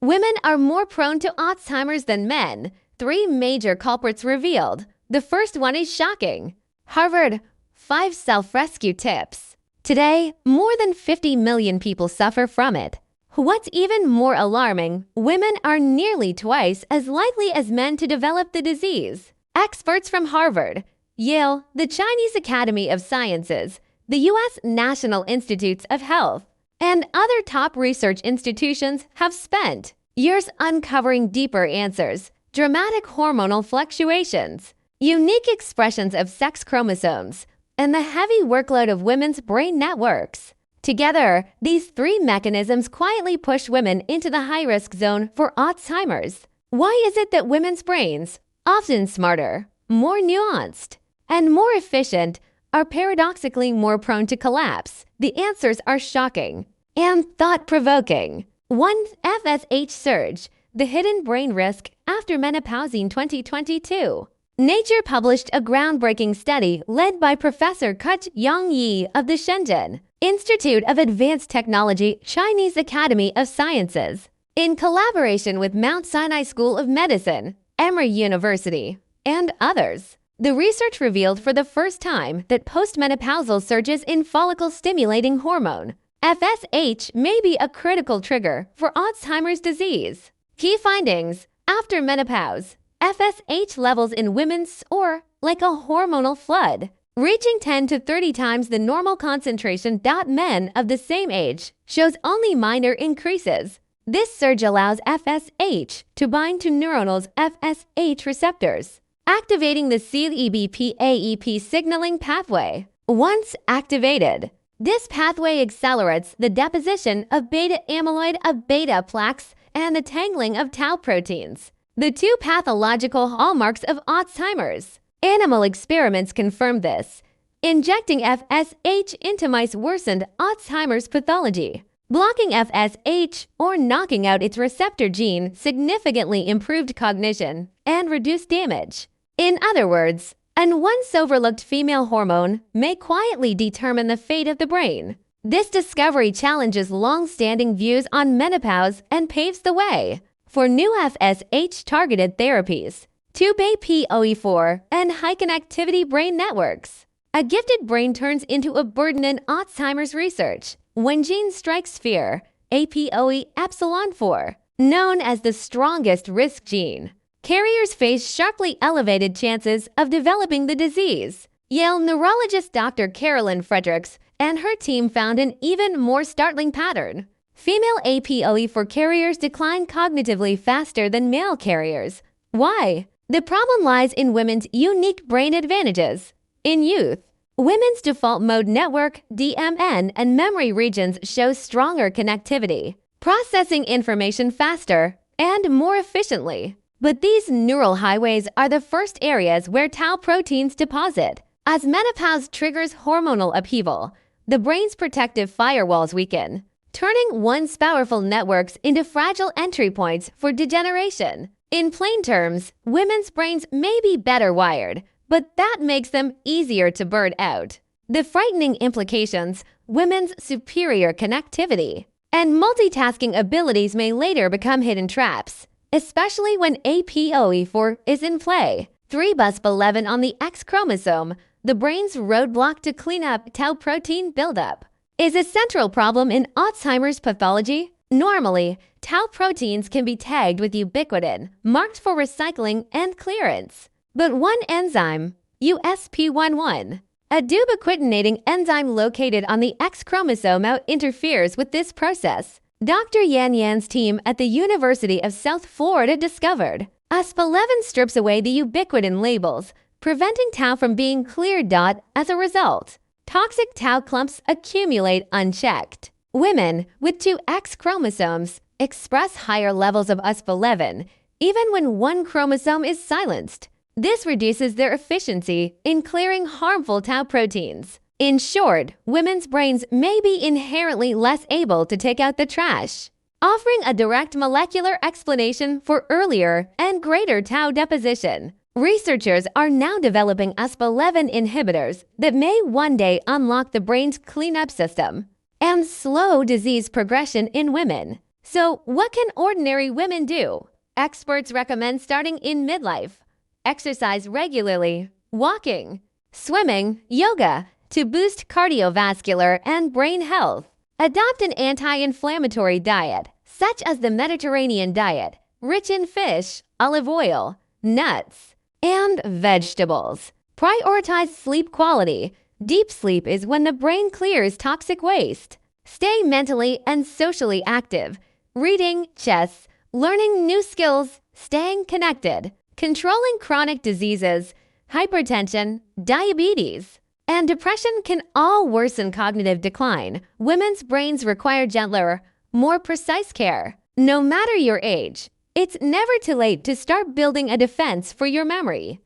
Women are more prone to Alzheimer's than men. 3 major culprits revealed. The first one is shocking. Harvard, 5 self-rescue tips. Today, more than 50 million people suffer from it. What's even more alarming, women are nearly twice as likely as men to develop the disease. Experts from Harvard, Yale, the Chinese Academy of Sciences, the U.S. National Institutes of Health, and other top research institutions have spent years uncovering deeper answers, dramatic hormonal fluctuations, unique expressions of sex chromosomes, and the heavy workload of women's brain networks. Together, these 3 mechanisms quietly push women into the high-risk zone for Alzheimer's. Why is it that women's brains, often smarter, more nuanced, and more efficient, are paradoxically more prone to collapse? The answers are shocking and thought-provoking. 1. FSH surge, the hidden brain risk after menopause in 2022. Nature published a groundbreaking study led by Professor Yang Yi of the Shenzhen Institute of Advanced Technology, Chinese Academy of Sciences, in collaboration with Mount Sinai School of Medicine, Emory University, and others. The research revealed for the first time that postmenopausal surges in follicle-stimulating hormone, FSH, may be a critical trigger for Alzheimer's disease. Key findings: after menopause, FSH levels in women soar like a hormonal flood, reaching 10 to 30 times the normal concentration. Men of the same age shows only minor increases. This surge allows FSH to bind to neuronal FSH receptors, activating the CEBP-AEP signaling pathway. Once activated, this pathway accelerates the deposition of beta-amyloid of beta plaques and the tangling of tau proteins, the 2 pathological hallmarks of Alzheimer's. Animal experiments confirmed this. Injecting FSH into mice worsened Alzheimer's pathology. Blocking FSH or knocking out its receptor gene significantly improved cognition and reduced damage. In other words, an once overlooked female hormone may quietly determine the fate of the brain. This discovery challenges long-standing views on menopause and paves the way for new FSH-targeted therapies, 2-BAPOE4, and high-connectivity brain networks. A gifted brain turns into a burden in Alzheimer's research when gene strikes fear, APOE epsilon 4, known as the strongest risk gene. Carriers face sharply elevated chances of developing the disease. Yale neurologist Dr. Carolyn Fredericks and her team found an even more startling pattern. Female APOE4 carriers decline cognitively faster than male carriers. Why? The problem lies in women's unique brain advantages. In youth, women's default mode network, DMN, and memory regions show stronger connectivity, processing information faster and more efficiently. But these neural highways are the first areas where tau proteins deposit. As menopause triggers hormonal upheaval, the brain's protective firewalls weaken, turning once powerful networks into fragile entry points for degeneration. In plain terms, women's brains may be better wired, but that makes them easier to burn out. The frightening implications: women's superior connectivity and multitasking abilities may later become hidden traps, especially when APOE4 is in play. 3-BUSP11 on the X chromosome, the brain's roadblock to clean up tau protein buildup, is a central problem in Alzheimer's pathology. Normally, tau proteins can be tagged with ubiquitin, marked for recycling and clearance. But one enzyme, USP11, a ubiquitinating enzyme located on the X chromosome, interferes with this process. Dr. Yan Yan's team at the University of South Florida discovered USP11 strips away the ubiquitin labels, preventing tau from being cleared. As a result, toxic tau clumps accumulate unchecked. Women with 2 X chromosomes express higher levels of USP11, even when one chromosome is silenced. This reduces their efficiency in clearing harmful tau proteins. In short, women's brains may be inherently less able to take out the trash, offering a direct molecular explanation for earlier and greater tau deposition. Researchers are now developing USP11 inhibitors that may one day unlock the brain's cleanup system and slow disease progression in women. So, what can ordinary women do? Experts recommend starting in midlife. Exercise regularly, walking, swimming, yoga to boost cardiovascular and brain health. Adopt an anti-inflammatory diet, such as the Mediterranean diet, rich in fish, olive oil, nuts, and vegetables. Prioritize sleep quality. Deep sleep is when the brain clears toxic waste. Stay mentally and socially active. Reading, chess, learning new skills, staying connected, controlling chronic diseases, hypertension, diabetes, and depression can all worsen cognitive decline. Women's brains require gentler, more precise care. No matter your age, it's never too late to start building a defense for your memory.